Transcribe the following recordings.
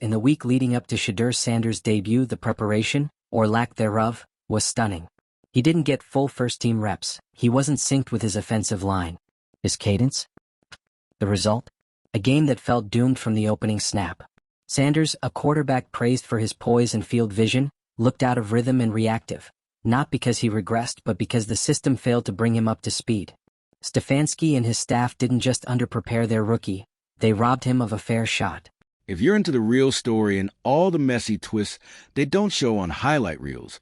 in the week leading up to Shedeur Sanders' debut, the preparation, or lack thereof, was stunning. He didn't get full first-team reps, he wasn't synced with his offensive line. His cadence? The result? A game that felt doomed from the opening snap. Sanders, a quarterback praised for his poise and field vision, looked out of rhythm and reactive, not because he regressed but because the system failed to bring him up to speed. Stefanski and his staff didn't just underprepare their rookie, they robbed him of a fair shot. If you're into the real story and all the messy twists they don't show on highlight reels,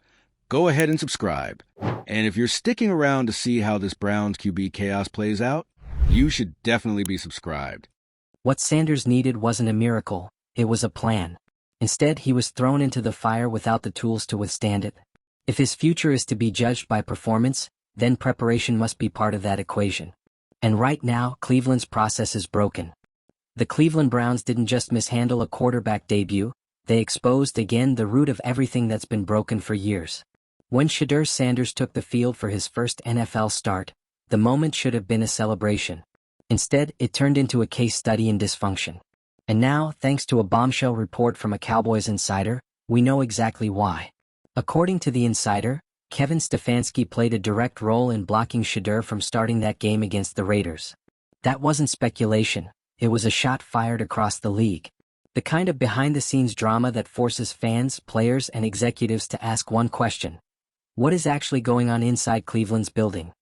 go ahead and subscribe. And if you're sticking around to see how this Browns QB chaos plays out, you should definitely be subscribed. What Sanders needed wasn't a miracle, it was a plan. Instead, he was thrown into the fire without the tools to withstand it. If his future is to be judged by performance, then preparation must be part of that equation. And right now, Cleveland's process is broken. The Cleveland Browns didn't just mishandle a quarterback debut, they exposed again the root of everything that's been broken for years. When Shedeur Sanders took the field for his first NFL start, the moment should have been a celebration. Instead, it turned into a case study in dysfunction. And now, thanks to a bombshell report from a Cowboys insider, we know exactly why. According to the insider, Kevin Stefanski played a direct role in blocking Shedeur from starting that game against the Raiders. That wasn't speculation, it was a shot fired across the league. The kind of behind-the-scenes drama that forces fans, players, and executives to ask one question. What is actually going on inside Cleveland's building?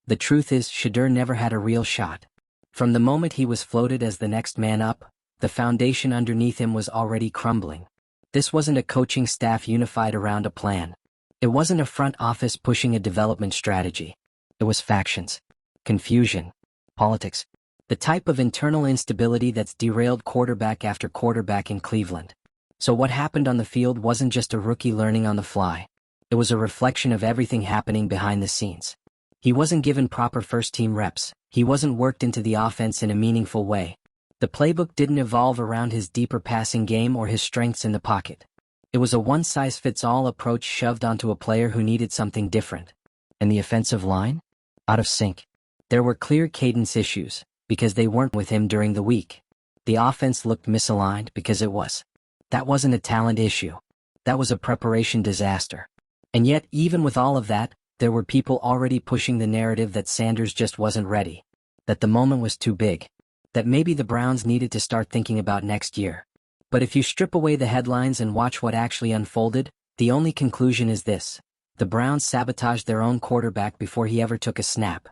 The truth is, Shedeur never had a real shot. From the moment he was floated as the next man up, the foundation underneath him was already crumbling. This wasn't a coaching staff unified around a plan. It wasn't a front office pushing a development strategy. It was factions, confusion, politics, the type of internal instability that's derailed quarterback after quarterback in Cleveland. So what happened on the field wasn't just a rookie learning on the fly. It was a reflection of everything happening behind the scenes. He wasn't given proper first-team reps, he wasn't worked into the offense in a meaningful way. The playbook didn't evolve around his deeper passing game or his strengths in the pocket. It was a one-size-fits-all approach shoved onto a player who needed something different. And the offensive line? Out of sync. There were clear cadence issues, because they weren't with him during the week. The offense looked misaligned because it was. That wasn't a talent issue. That was a preparation disaster. And yet, even with all of that, there were people already pushing the narrative that Sanders just wasn't ready. That the moment was too big. That maybe the Browns needed to start thinking about next year. But if you strip away the headlines and watch what actually unfolded, the only conclusion is this. The Browns sabotaged their own quarterback before he ever took a snap.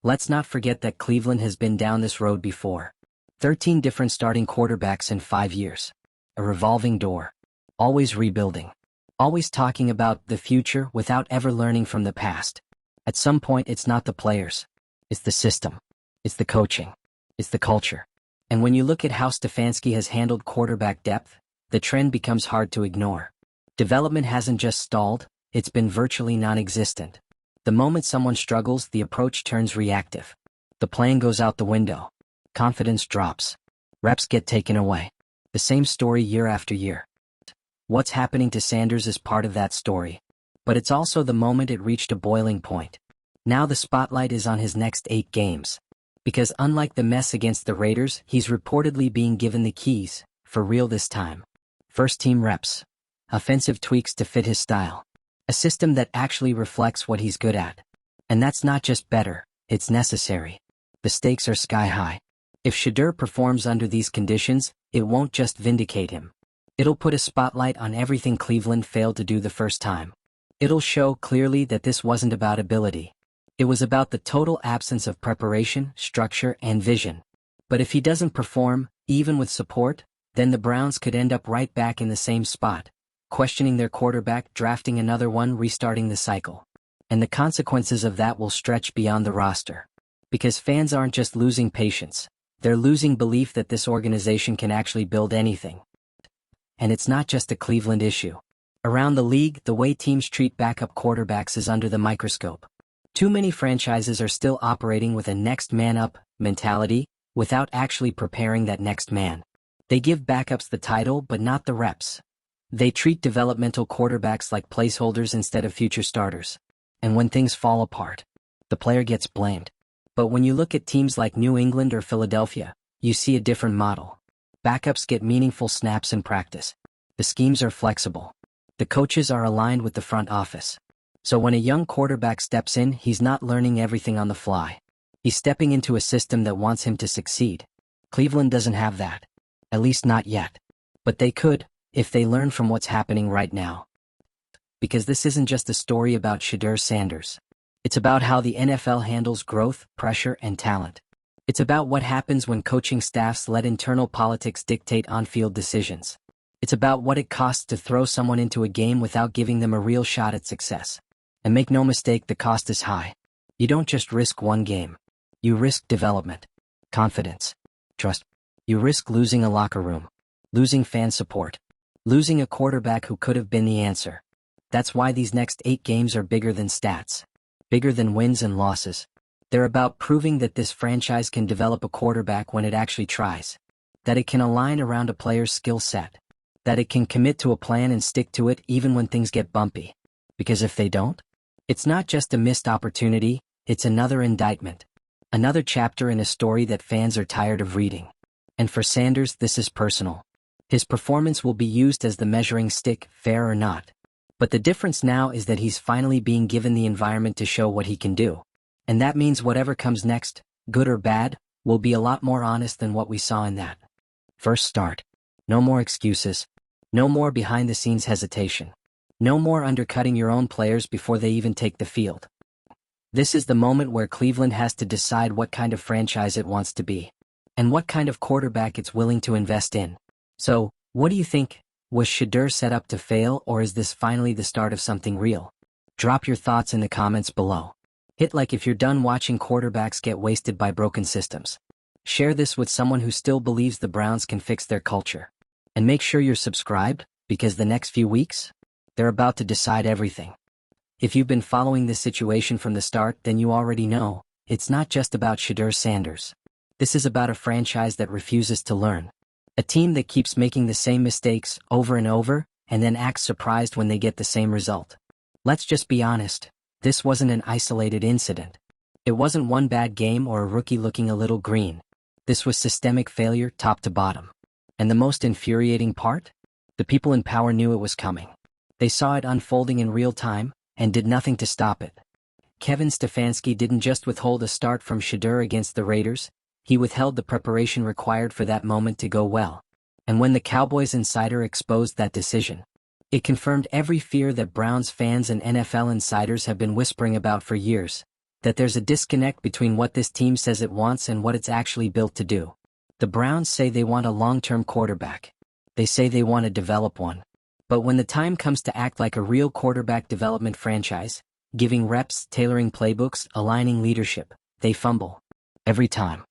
Let's not forget that Cleveland has been down this road before. 13 different starting quarterbacks in 5 years. A revolving door. Always rebuilding. Always talking about the future without ever learning from the past. At some point, it's not the players. It's the system. It's the coaching. It's the culture. And when you look at how Stefanski has handled quarterback depth, the trend becomes hard to ignore. Development hasn't just stalled, it's been virtually non-existent. The moment someone struggles, the approach turns reactive. The plan goes out the window. Confidence drops. Reps get taken away. The same story year after year. What's happening to Sanders is part of that story. But it's also the moment it reached a boiling point. Now the spotlight is on his next 8 games. Because unlike the mess against the Raiders, he's reportedly being given the keys, for real this time. First-team reps. Offensive tweaks to fit his style. A system that actually reflects what he's good at. And that's not just better, it's necessary. The stakes are sky high. If Shedeur performs under these conditions, it won't just vindicate him. It'll put a spotlight on everything Cleveland failed to do the first time. It'll show clearly that this wasn't about ability. It was about the total absence of preparation, structure, and vision. But if he doesn't perform, even with support, then the Browns could end up right back in the same spot, questioning their quarterback, drafting another one, restarting the cycle. And the consequences of that will stretch beyond the roster. Because fans aren't just losing patience, they're losing belief that this organization can actually build anything. And it's not just a Cleveland issue. Around the league, the way teams treat backup quarterbacks is under the microscope. Too many franchises are still operating with a next man up mentality, without actually preparing that next man. They give backups the title but not the reps. They treat developmental quarterbacks like placeholders instead of future starters. And when things fall apart, the player gets blamed. But when you look at teams like New England or Philadelphia, you see a different model. Backups get meaningful snaps in practice. The schemes are flexible. The coaches are aligned with the front office. So when a young quarterback steps in, he's not learning everything on the fly. He's stepping into a system that wants him to succeed. Cleveland doesn't have that. At least not yet. But they could, if they learn from what's happening right now. Because this isn't just a story about Shedeur Sanders. It's about how the NFL handles growth, pressure, and talent. It's about what happens when coaching staffs let internal politics dictate on-field decisions. It's about what it costs to throw someone into a game without giving them a real shot at success. And make no mistake, the cost is high. You don't just risk one game. You risk development, confidence, trust. You risk losing a locker room, losing fan support, losing a quarterback who could have been the answer. That's why these next 8 games are bigger than stats, bigger than wins and losses. They're about proving that this franchise can develop a quarterback when it actually tries, that it can align around a player's skill set, that it can commit to a plan and stick to it even when things get bumpy. Because if they don't, it's not just a missed opportunity, it's another indictment, another chapter in a story that fans are tired of reading. And for Sanders, this is personal. His performance will be used as the measuring stick, fair or not. But the difference now is that he's finally being given the environment to show what he can do. And that means whatever comes next, good or bad, will be a lot more honest than what we saw in that first start. No more excuses. No more behind-the-scenes hesitation. No more undercutting your own players before they even take the field. This is the moment where Cleveland has to decide what kind of franchise it wants to be, and what kind of quarterback it's willing to invest in. So, what do you think? Was Shedeur set up to fail, or is this finally the start of something real? Drop your thoughts in the comments below. Hit like if you're done watching quarterbacks get wasted by broken systems. Share this with someone who still believes the Browns can fix their culture. And make sure you're subscribed, because the next few weeks, they're about to decide everything. If you've been following this situation from the start, then you already know, it's not just about Shedeur Sanders. This is about a franchise that refuses to learn. A team that keeps making the same mistakes over and over, and then acts surprised when they get the same result. Let's just be honest. This wasn't an isolated incident. It wasn't one bad game or a rookie looking a little green. This was systemic failure top to bottom. And the most infuriating part? The people in power knew it was coming. They saw it unfolding in real time, and did nothing to stop it. Kevin Stefanski didn't just withhold a start from Shedeur against the Raiders, he withheld the preparation required for that moment to go well. And when the Cowboys insider exposed that decision, it confirmed every fear that Browns fans and NFL insiders have been whispering about for years, that there's a disconnect between what this team says it wants and what it's actually built to do. The Browns say they want a long-term quarterback. They say they want to develop one. But when the time comes to act like a real quarterback development franchise, giving reps, tailoring playbooks, aligning leadership, they fumble. Every time.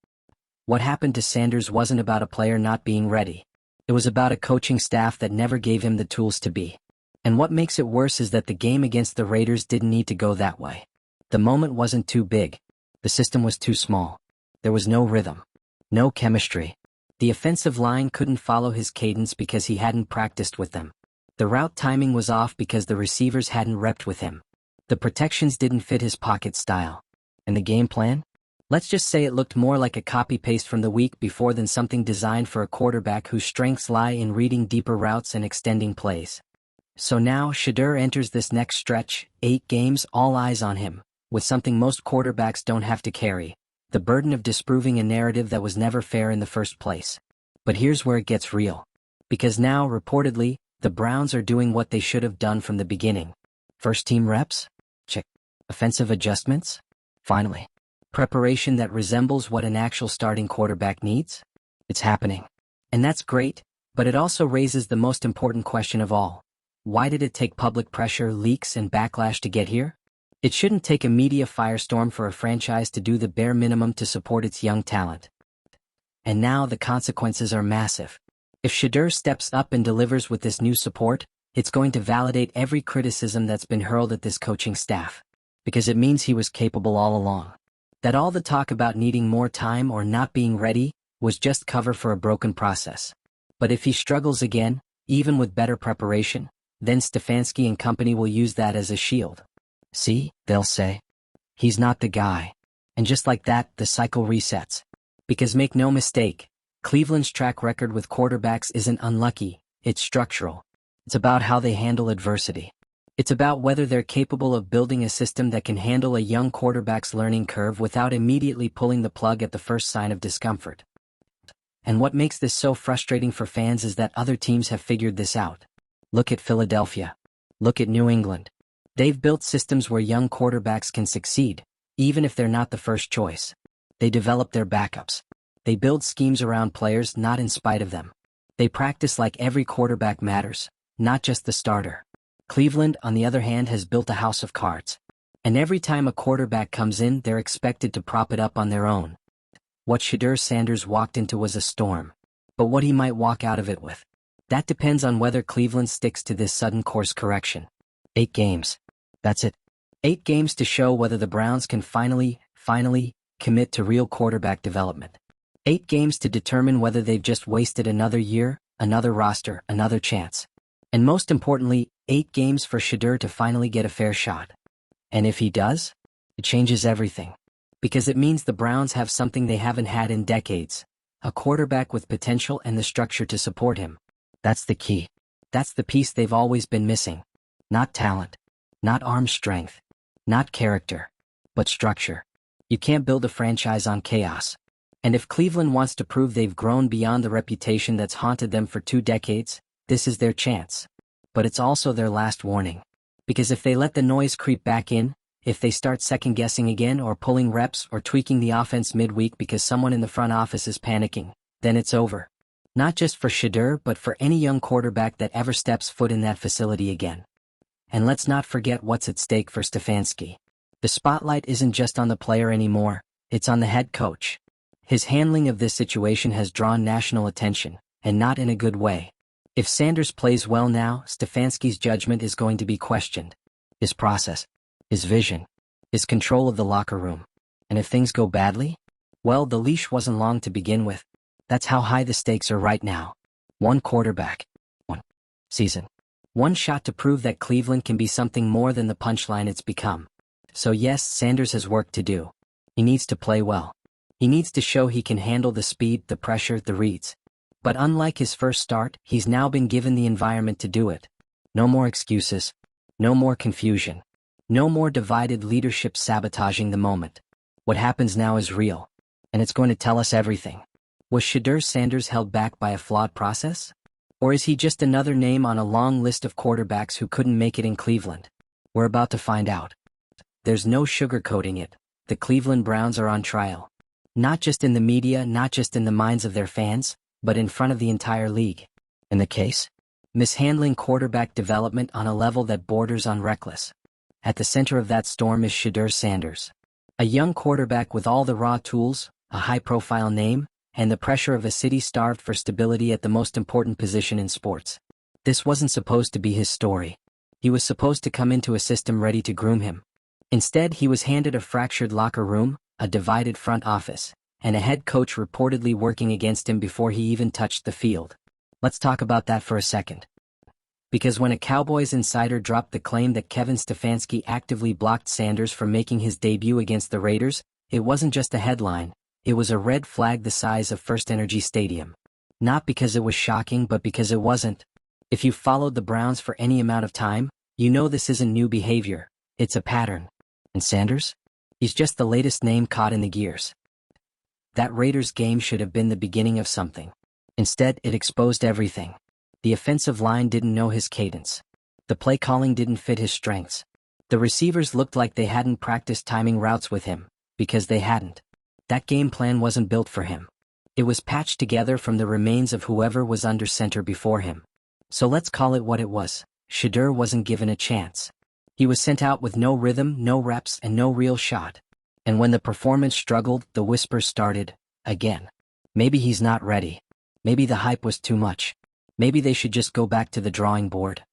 What happened to Sanders wasn't about a player not being ready. It was about a coaching staff that never gave him the tools to be. And what makes it worse is that the game against the Raiders didn't need to go that way. The moment wasn't too big. The system was too small. There was no rhythm. No chemistry. The offensive line couldn't follow his cadence because he hadn't practiced with them. The route timing was off because the receivers hadn't repped with him. The protections didn't fit his pocket style. And the game plan? Let's just say it looked more like a copy-paste from the week before than something designed for a quarterback whose strengths lie in reading deeper routes and extending plays. So now Shedeur enters this next stretch, 8 games, all eyes on him, with something most quarterbacks don't have to carry, the burden of disproving a narrative that was never fair in the first place. But here's where it gets real. Because now, reportedly, the Browns are doing what they should have done from the beginning. First-team reps? Check. Offensive adjustments? Finally. Preparation that resembles what an actual starting quarterback needs? It's happening. And that's great, but it also raises the most important question of all. Why did it take public pressure, leaks, and backlash to get here? It shouldn't take a media firestorm for a franchise to do the bare minimum to support its young talent. And now the consequences are massive. If Shedeur steps up and delivers with this new support, it's going to validate every criticism that's been hurled at this coaching staff. Because it means he was capable all along. That all the talk about needing more time or not being ready was just cover for a broken process. But if he struggles again, even with better preparation, then Stefanski and company will use that as a shield. See, they'll say, he's not the guy. And just like that, the cycle resets. Because make no mistake, Cleveland's track record with quarterbacks isn't unlucky, it's structural. It's about how they handle adversity. It's about whether they're capable of building a system that can handle a young quarterback's learning curve without immediately pulling the plug at the first sign of discomfort. And what makes this so frustrating for fans is that other teams have figured this out. Look at Philadelphia. Look at New England. They've built systems where young quarterbacks can succeed, even if they're not the first choice. They develop their backups. They build schemes around players not in spite of them. They practice like every quarterback matters, not just the starter. Cleveland, on the other hand, has built a house of cards. And every time a quarterback comes in, they're expected to prop it up on their own. What Shedeur Sanders walked into was a storm. But what he might walk out of it with, that depends on whether Cleveland sticks to this sudden course correction. 8 games. That's it. 8 games to show whether the Browns can finally commit to real quarterback development. 8 games to determine whether they've just wasted another year, another roster, another chance. And most importantly, 8 games for Shedeur to finally get a fair shot. And if he does, it changes everything. Because it means the Browns have something they haven't had in decades. A quarterback with potential and the structure to support him. That's the key. That's the piece they've always been missing. Not talent. Not arm strength. Not character. But structure. You can't build a franchise on chaos. And if Cleveland wants to prove they've grown beyond the reputation that's haunted them for 2 decades, this is their chance. But it's also their last warning. Because if they let the noise creep back in, if they start second-guessing again or pulling reps or tweaking the offense midweek because someone in the front office is panicking, then it's over. Not just for Shedeur but for any young quarterback that ever steps foot in that facility again. And let's not forget what's at stake for Stefanski. The spotlight isn't just on the player anymore, it's on the head coach. His handling of this situation has drawn national attention, and not in a good way. If Sanders plays well now, Stefanski's judgment is going to be questioned. His process, his vision, his control of the locker room. And if things go badly? Well, the leash wasn't long to begin with. That's how high the stakes are right now. 1 quarterback. 1 season. 1 shot to prove that Cleveland can be something more than the punchline it's become. So yes, Sanders has work to do. He needs to play well. He needs to show he can handle the speed, the pressure, the reads. But unlike his first start, he's now been given the environment to do it. No more excuses. No more confusion. No more divided leadership sabotaging the moment. What happens now is real. And it's going to tell us everything. Was Shedeur Sanders held back by a flawed process? Or is he just another name on a long list of quarterbacks who couldn't make it in Cleveland? We're about to find out. There's no sugarcoating it. The Cleveland Browns are on trial. Not just in the media, not just in the minds of their fans, but in front of the entire league. And the case? Mishandling quarterback development on a level that borders on reckless. At the center of that storm is Shedeur Sanders. A young quarterback with all the raw tools, a high-profile name, and the pressure of a city starved for stability at the most important position in sports. This wasn't supposed to be his story. He was supposed to come into a system ready to groom him. Instead, he was handed a fractured locker room, a divided front office, and a head coach reportedly working against him before he even touched the field. Let's talk about that for a second. Because when a Cowboys insider dropped the claim that Kevin Stefanski actively blocked Sanders from making his debut against the Raiders, it wasn't just a headline, it was a red flag the size of First Energy Stadium. Not because it was shocking, but because it wasn't. If you've followed the Browns for any amount of time, you know this isn't new behavior, it's a pattern. And Sanders? He's just the latest name caught in the gears. That Raiders game should have been the beginning of something. Instead, it exposed everything. The offensive line didn't know his cadence. The play calling didn't fit his strengths. The receivers looked like they hadn't practiced timing routes with him, because they hadn't. That game plan wasn't built for him. It was patched together from the remains of whoever was under center before him. So let's call it what it was. Shedeur wasn't given a chance. He was sent out with no rhythm, no reps, and no real shot. And when the performance struggled, the whispers started, again. Maybe he's not ready. Maybe the hype was too much. Maybe they should just go back to the drawing board.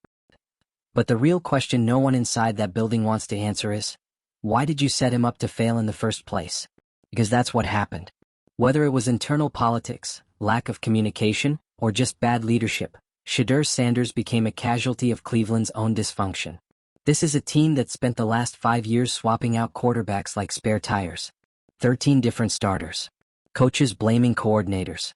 But the real question no one inside that building wants to answer is, why did you set him up to fail in the first place? Because that's what happened. Whether it was internal politics, lack of communication, or just bad leadership, Shedeur Sanders became a casualty of Cleveland's own dysfunction. This is a team that spent the last 5 years swapping out quarterbacks like spare tires. 13 different starters. Coaches blaming coordinators.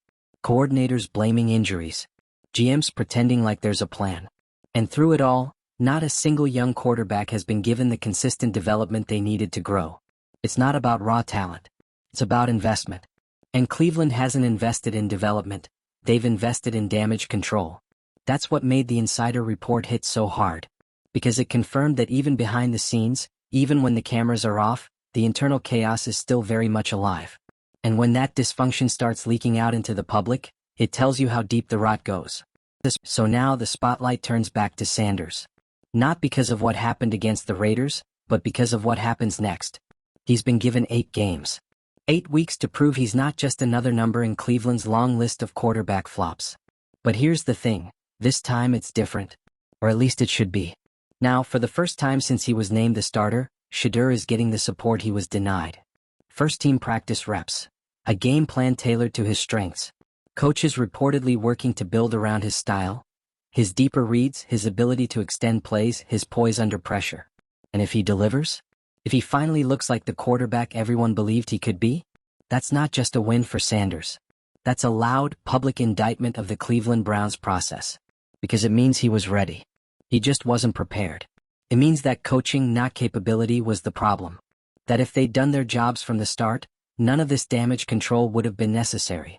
coordinators blaming injuries, GMs pretending like there's a plan. And through it all, not a single young quarterback has been given the consistent development they needed to grow. It's not about raw talent. It's about investment. And Cleveland hasn't invested in development, they've invested in damage control. That's what made the insider report hit so hard. Because it confirmed that even behind the scenes, even when the cameras are off, the internal chaos is still very much alive. And when that dysfunction starts leaking out into the public, it tells you how deep the rot goes. So now the spotlight turns back to Sanders. Not because of what happened against the Raiders, but because of what happens next. He's been given 8 games. 8 weeks to prove he's not just another number in Cleveland's long list of quarterback flops. But here's the thing, this time it's different. Or at least it should be. Now, for the first time since he was named the starter, Shedeur is getting the support he was denied. First-team practice reps. A game plan tailored to his strengths. Coaches reportedly working to build around his style. His deeper reads, his ability to extend plays, his poise under pressure. And if he delivers? If he finally looks like the quarterback everyone believed he could be? That's not just a win for Sanders. That's a loud, public indictment of the Cleveland Browns process. Because it means he was ready. He just wasn't prepared. It means that coaching, not capability, was the problem. That if they'd done their jobs from the start, none of this damage control would have been necessary.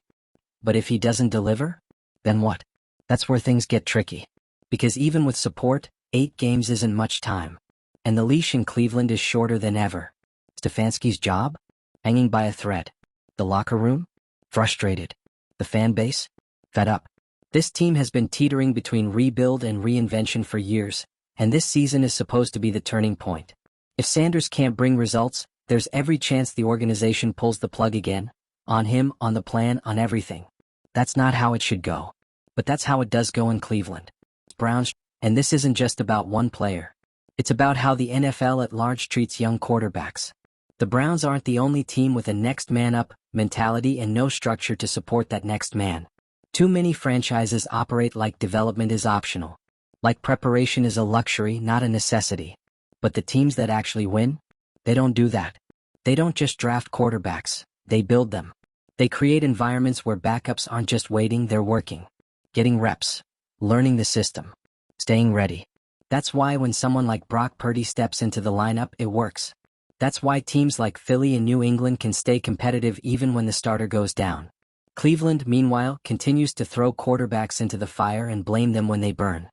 But if he doesn't deliver? Then what? That's where things get tricky. Because even with support, 8 games isn't much time. And the leash in Cleveland is shorter than ever. Stefanski's job? Hanging by a thread. The locker room? Frustrated. The fan base? Fed up. This team has been teetering between rebuild and reinvention for years, and this season is supposed to be the turning point. If Sanders can't bring results, there's every chance the organization pulls the plug again. On him, on the plan, on everything. That's not how it should go. But that's how it does go in Cleveland. Browns, and this isn't just about one player. It's about how the NFL at large treats young quarterbacks. The Browns aren't the only team with a next man up mentality and no structure to support that next man. Too many franchises operate like development is optional. Like preparation is a luxury, not a necessity. But the teams that actually win? They don't do that. They don't just draft quarterbacks, they build them. They create environments where backups aren't just waiting, they're working. Getting reps. Learning the system. Staying ready. That's why when someone like Brock Purdy steps into the lineup, it works. That's why teams like Philly and New England can stay competitive even when the starter goes down. Cleveland, meanwhile, continues to throw quarterbacks into the fire and blame them when they burn.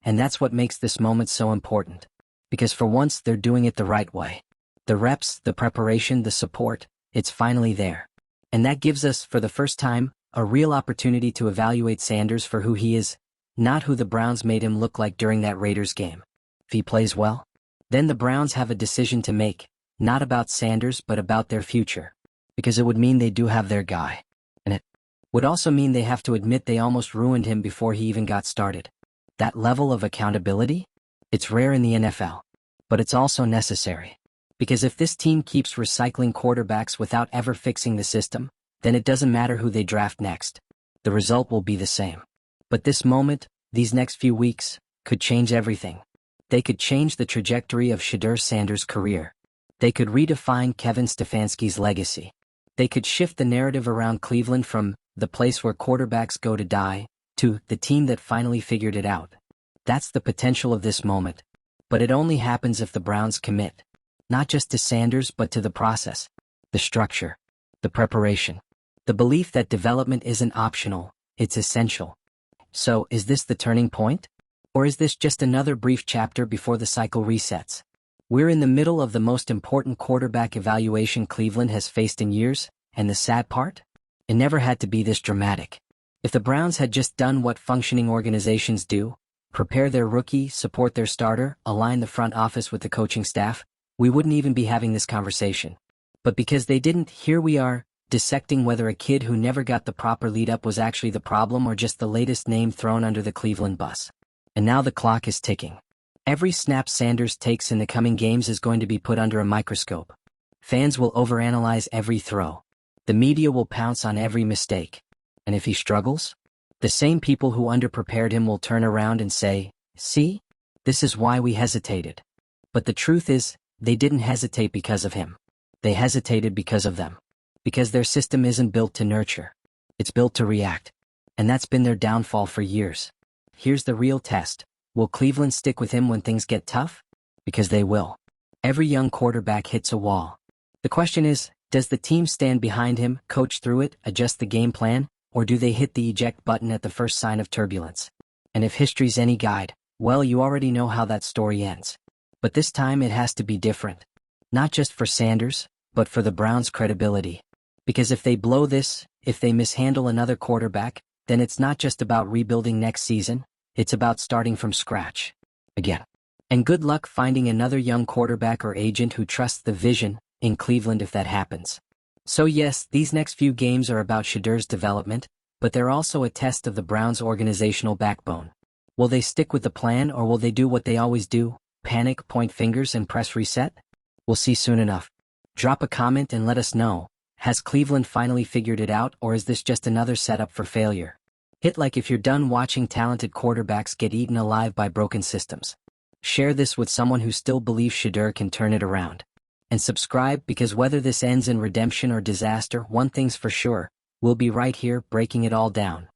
And that's what makes this moment so important. Because for once, they're doing it the right way. The reps, the preparation, the support, it's finally there. And that gives us, for the first time, a real opportunity to evaluate Sanders for who he is, not who the Browns made him look like during that Raiders game. If he plays well, then the Browns have a decision to make, not about Sanders but about their future. Because it would mean they do have their guy. And it would also mean they have to admit they almost ruined him before he even got started. That level of accountability? It's rare in the NFL. But it's also necessary. Because if this team keeps recycling quarterbacks without ever fixing the system, then it doesn't matter who they draft next. The result will be the same. But this moment, these next few weeks, could change everything. They could change the trajectory of Shedeur Sanders' career. They could redefine Kevin Stefanski's legacy. They could shift the narrative around Cleveland from the place where quarterbacks go to die to the team that finally figured it out. That's the potential of this moment. But it only happens if the Browns commit. Not just to Sanders but to the process, the structure, the preparation, the belief that development isn't optional, it's essential. So, is this the turning point? Or is this just another brief chapter before the cycle resets? We're in the middle of the most important quarterback evaluation Cleveland has faced in years, and the sad part? It never had to be this dramatic. If the Browns had just done what functioning organizations do, prepare their rookie, support their starter, align the front office with the coaching staff, we wouldn't even be having this conversation. But because they didn't, here we are, dissecting whether a kid who never got the proper lead-up was actually the problem or just the latest name thrown under the Cleveland bus. And now the clock is ticking. Every snap Sanders takes in the coming games is going to be put under a microscope. Fans will overanalyze every throw. The media will pounce on every mistake. And if he struggles, the same people who underprepared him will turn around and say, "See? This is why we hesitated." But the truth is, they didn't hesitate because of him. They hesitated because of them. Because their system isn't built to nurture. It's built to react. And that's been their downfall for years. Here's the real test. Will Cleveland stick with him when things get tough? Because they will. Every young quarterback hits a wall. The question is, does the team stand behind him, coach through it, adjust the game plan, or do they hit the eject button at the first sign of turbulence? And if history's any guide, well, you already know how that story ends. But this time it has to be different. Not just for Sanders, but for the Browns' credibility. Because if they blow this, if they mishandle another quarterback, then it's not just about rebuilding next season, it's about starting from scratch. Again. And good luck finding another young quarterback or agent who trusts the vision in Cleveland if that happens. So yes, these next few games are about Shedeur's development, but they're also a test of the Browns' organizational backbone. Will they stick with the plan or will they do what they always do, panic, point fingers, and press reset? We'll see soon enough. Drop a comment and let us know. Has Cleveland finally figured it out, or is this just another setup for failure? Hit like if you're done watching talented quarterbacks get eaten alive by broken systems. Share this with someone who still believes Shedeur can turn it around. And subscribe, because whether this ends in redemption or disaster, one thing's for sure, we'll be right here breaking it all down.